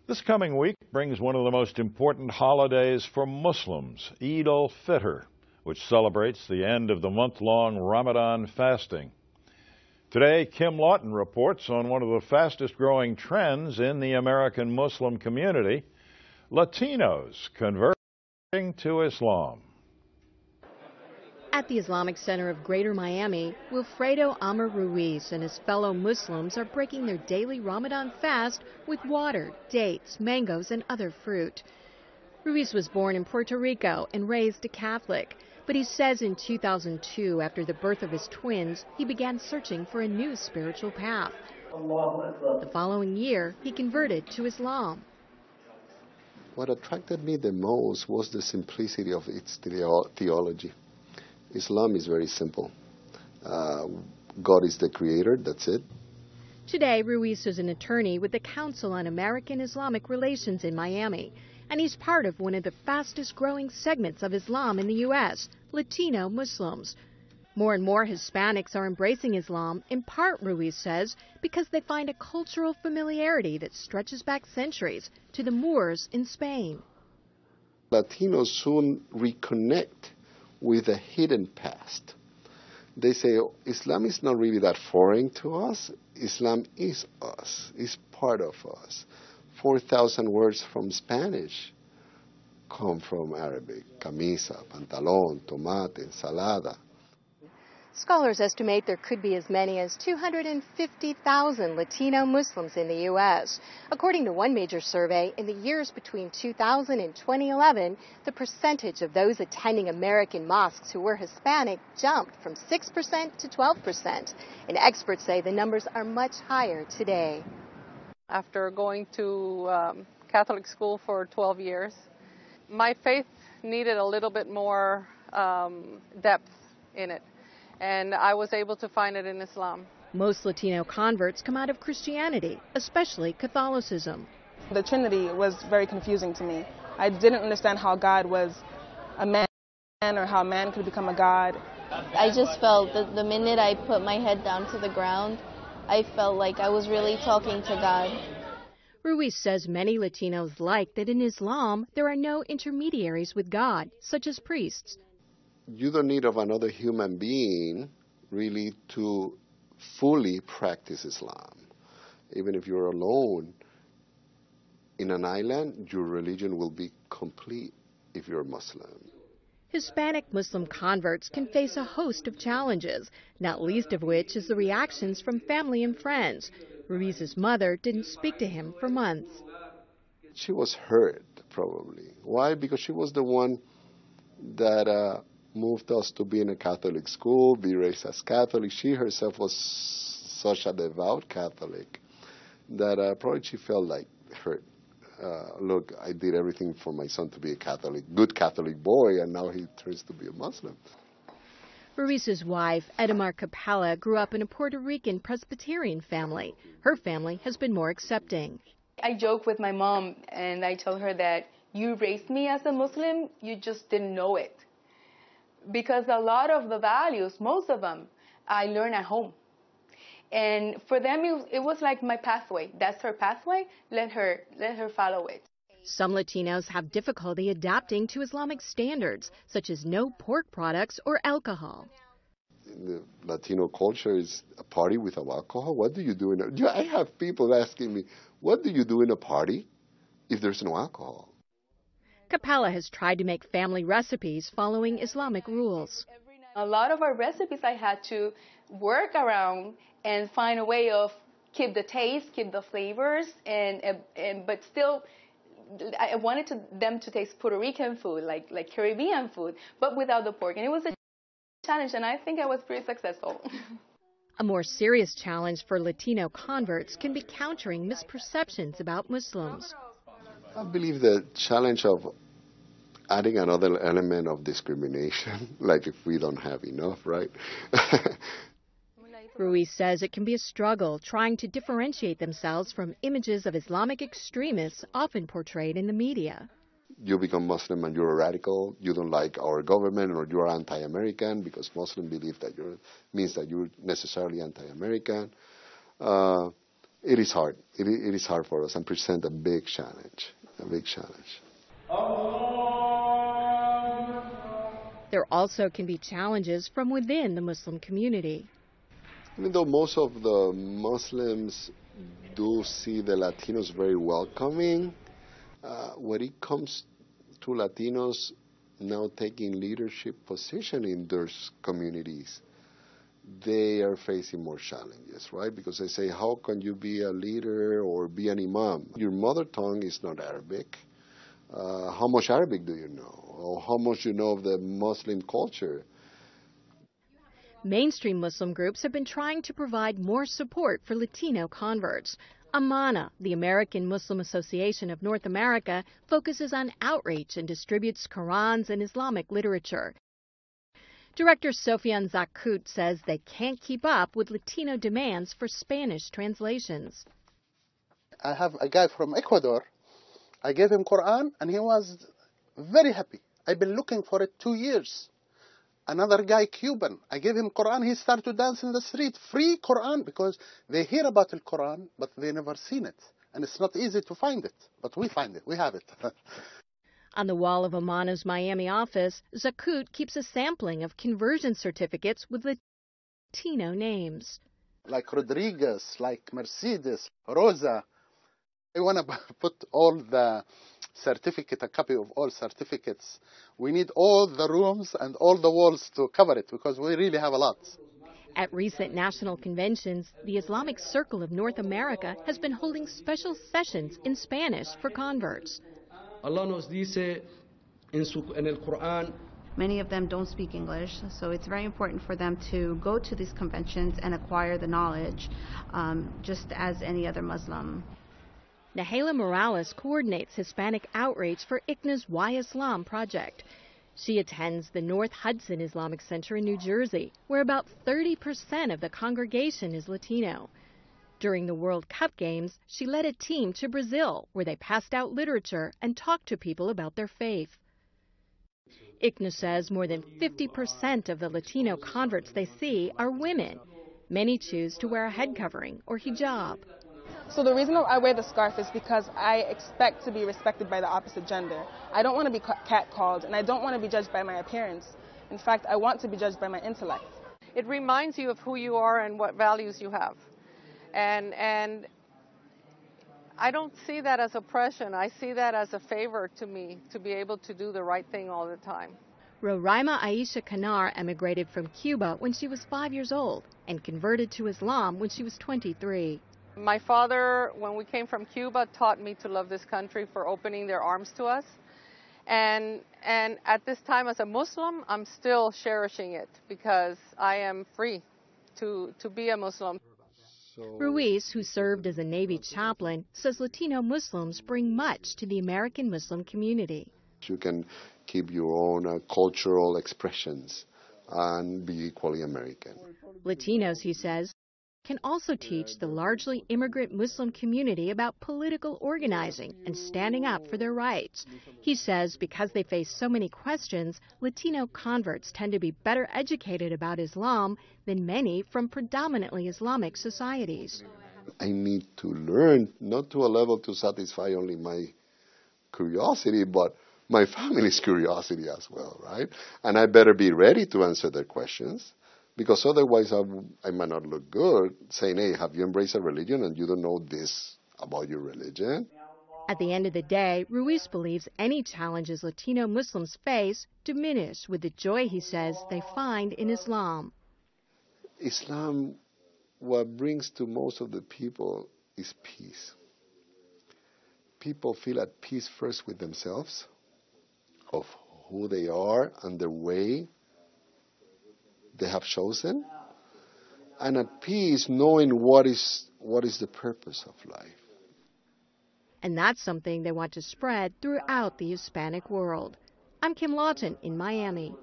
This coming week brings one of the most important holidays for Muslims, Eid al-Fitr, which celebrates the end of the month-long Ramadan fasting. Today, Kim Lawton reports on one of the fastest-growing trends in the American Muslim community, Latinos converting to Islam. At the Islamic Center of Greater Miami, Wilfredo Amar Ruiz and his fellow Muslims are breaking their daily Ramadan fast with water, dates, mangoes, and other fruit. Ruiz was born in Puerto Rico and raised a Catholic, but he says in 2002, after the birth of his twins, he began searching for a new spiritual path. The following year, he converted to Islam. What attracted me the most was the simplicity of its theology. Islam is very simple. God is the creator, that's it. Today, Ruiz is an attorney with the Council on American Islamic Relations in Miami, and he's part of one of the fastest growing segments of Islam in the U.S., Latino Muslims. More and more Hispanics are embracing Islam, in part, Ruiz says, because they find a cultural familiarity that stretches back centuries to the Moors in Spain. Latinos soon reconnect with a hidden past. They say, Islam is not really that foreign to us. Islam is us, is part of us. 4,000 words from Spanish come from Arabic. Camisa, pantalón, tomate, ensalada. Scholars estimate there could be as many as 250,000 Latino Muslims in the U.S. According to one major survey, in the years between 2000 and 2011, the percentage of those attending American mosques who were Hispanic jumped from 6% to 12%. And experts say the numbers are much higher today. After going to Catholic school for 12 years, my faith needed a little bit more depth in it. And I was able to find it in Islam. Most Latino converts come out of Christianity, especially Catholicism. The Trinity was very confusing to me. I didn't understand how God was a man or how man could become a God. I just felt that the minute I put my head down to the ground, I felt like I was really talking to God. Ruiz says many Latinos like that in Islam there are no intermediaries with God, such as priests. You don't need of another human being really to fully practice Islam. Even if you're alone in an island, your religion will be complete if you're Muslim. Hispanic Muslim converts can face a host of challenges, not least of which is the reactions from family and friends. Ruiz's mother didn't speak to him for months. She was hurt, probably. Why? Because she was the one that moved us to be in a Catholic school, be raised as Catholic. She herself was such a devout Catholic that probably she felt like hurt. Look, I did everything for my son to be a Catholic, good Catholic boy, and now he turns to be a Muslim. Ruiz's wife, Edamar Capella, grew up in a Puerto Rican Presbyterian family. Her family has been more accepting. I joke with my mom, and I tell her that you raised me as a Muslim, you just didn't know it. Because a lot of the values, most of them, I learned at home. And for them, it was like my pathway. That's her pathway. Let her follow it. Some Latinos have difficulty adapting to Islamic standards, such as no pork products or alcohol. The Latino culture is a party without alcohol. What do you do I have people asking me, what do you do in a party if there's no alcohol? Capella has tried to make family recipes following Islamic rules. A lot of our recipes I had to work around and find a way of keep the taste, keep the flavors, but still I wanted them to taste Puerto Rican food, like Caribbean food, but without the pork. And it was a challenge, and I think I was pretty successful. A more serious challenge for Latino converts can be countering misperceptions about Muslims. I believe the challenge of adding another element of discrimination, like if we don't have enough, right? Ruiz says it can be a struggle trying to differentiate themselves from images of Islamic extremists often portrayed in the media. You become Muslim and you're a radical, you don't like our government, or you're anti-American, because Muslim believe that means that you're necessarily anti-American. It is hard. It is hard for us and present a big challenge, There also can be challenges from within the Muslim community. Even though most of the Muslims do see the Latinos very welcoming, when it comes to Latinos now taking leadership position in their communities, they are facing more challenges, right? Because they say, how can you be a leader or be an imam? Your mother tongue is not Arabic. How much Arabic do you know? Or how much you know of the Muslim culture? Mainstream Muslim groups have been trying to provide more support for Latino converts. AMANA, the American Muslim Association of North America, focuses on outreach and distributes Qurans and Islamic literature. Director Sofian Zakut says they can't keep up with Latino demands for Spanish translations. I have a guy from Ecuador. I gave him Quran and he was very happy. I've been looking for it 2 years. Another guy, Cuban, I gave him Quran. He started to dance in the street. Free Quran, because they hear about the Quran, but they never seen it. And it's not easy to find it, but we find it. We have it. On the wall of Amana's Miami office, Zakut keeps a sampling of conversion certificates with Latino names. Like Rodriguez, like Mercedes, Rosa. I want to put all the certificate, a copy of all certificates. We need all the rooms and all the walls to cover it because we really have a lot. At recent national conventions, the Islamic Circle of North America has been holding special sessions in Spanish for converts. Allah nos dice en el Quran. Many of them don't speak English, so it's very important for them to go to these conventions and acquire the knowledge, just as any other Muslim. Nahala Morales coordinates Hispanic outreach for ICNA's Why Islam project. She attends the North Hudson Islamic Center in New Jersey, where about 30% of the congregation is Latino. During the World Cup games, she led a team to Brazil, where they passed out literature and talked to people about their faith. ICNA says more than 50% of the Latino converts they see are women. Many choose to wear a head covering or hijab. So the reason I wear the scarf is because I expect to be respected by the opposite gender. I don't want to be catcalled, and I don't want to be judged by my appearance. In fact, I want to be judged by my intellect. It reminds you of who you are and what values you have. And I don't see that as oppression. I see that as a favor to me to be able to do the right thing all the time. Roraima Aisha Kanar emigrated from Cuba when she was 5 years old and converted to Islam when she was 23. My father, when we came from Cuba, taught me to love this country for opening their arms to us. And at this time as a Muslim, I'm still cherishing it because I am free to be a Muslim. Ruiz, who served as a Navy chaplain, says Latino Muslims bring much to the American Muslim community. You can keep your own cultural expressions and be equally American. Latinos, he says, can also teach the largely immigrant Muslim community about political organizing and standing up for their rights. He says because they face so many questions, Latino converts tend to be better educated about Islam than many from predominantly Islamic societies. I need to learn, not to a level to satisfy only my curiosity, but my family's curiosity as well, right? And I better be ready to answer their questions. Because otherwise I might not look good saying, hey, have you embraced a religion and you don't know this about your religion? At the end of the day, Ruiz believes any challenges Latino Muslims face diminish with the joy, he says, they find in Islam. Islam, what brings to most of the people is peace. People feel at peace first with themselves, of who they are and the way they have chosen, and at peace knowing what is the purpose of life. And that's something they want to spread throughout the Hispanic world. I'm Kim Lawton in Miami.